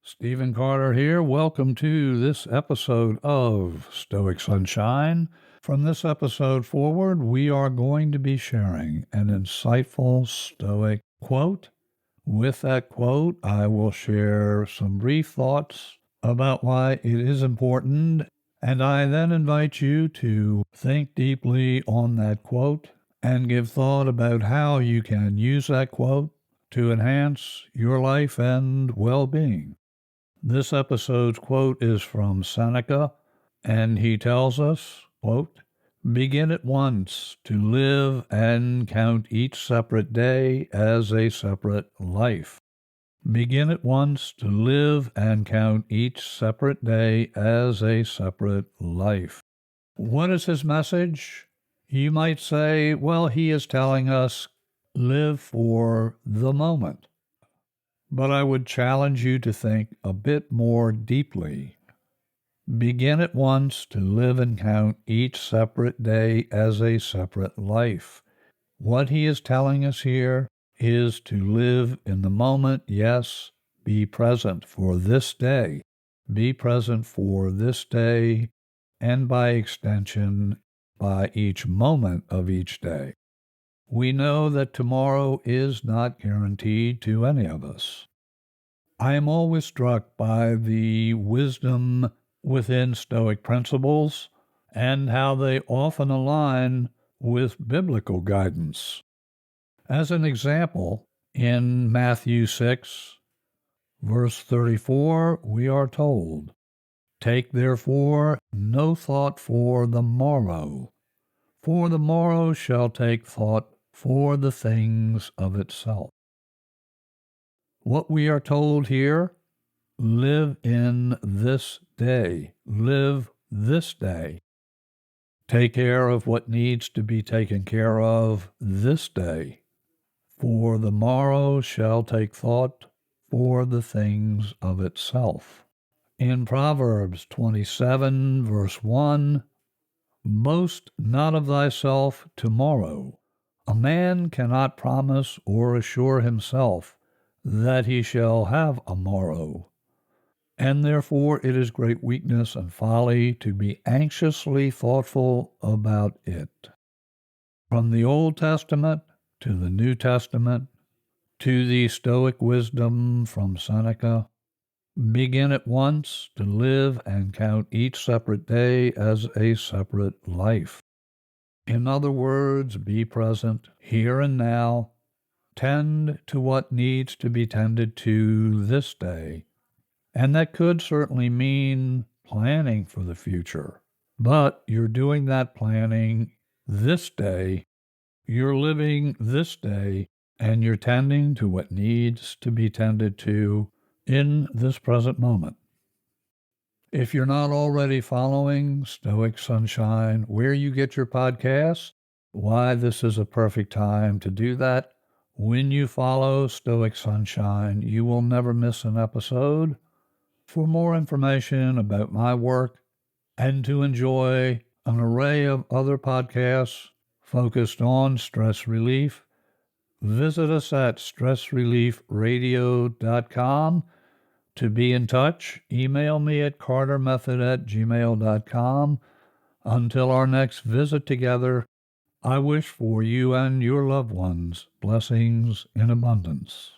Stephen Carter here. Welcome to this episode of Stoic Sunshine. From this episode forward, we are going to be sharing an insightful Stoic quote. With that quote, I will share some brief thoughts about why it is important, and I then invite you to think deeply on that quote and give thought about how you can use that quote to enhance your life and well-being. This episode's quote is from Seneca, and he tells us, quote, "Begin at once to live and count each separate day as a separate life." Begin at once to live and count each separate day as a separate life. What is his message? You might say, well, he is telling us, live for the moment. But I would challenge you to think a bit more deeply. Begin at once to live and count each separate day as a separate life. What he is telling us here is to live in the moment, yes, be present for this day. Be present for this day, and by extension, by each moment of each day. We know that tomorrow is not guaranteed to any of us. I am always struck by the wisdom within Stoic principles and how they often align with biblical guidance. As an example, in Matthew 6, verse 34, we are told, "Take therefore no thought for the morrow shall take thought for the things of itself." What we are told here, live in this day. Live this day. Take care of what needs to be taken care of this day. For the morrow shall take thought for the things of itself. In Proverbs 27, verse 1, "Boast not of thyself tomorrow. A man cannot promise or assure himself that he shall have a morrow, and therefore it is great weakness and folly to be anxiously thoughtful about it." From the Old Testament to the New Testament to the Stoic wisdom from Seneca, begin at once to live and count each separate day as a separate life. In other words, be present here and now. Tend to what needs to be tended to this day. And that could certainly mean planning for the future. But you're doing that planning this day. You're living this day, and you're tending to what needs to be tended to in this present moment. If you're not already following Stoic Sunshine where you get your podcasts, why, this is a perfect time to do that. When you follow Stoic Sunshine, you will never miss an episode. For more information about my work and to enjoy an array of other podcasts focused on stress relief, visit us at stressreliefradio.com. To be in touch, email me at cartermethod@gmail.com. Until our next visit together, I wish for you and your loved ones blessings in abundance.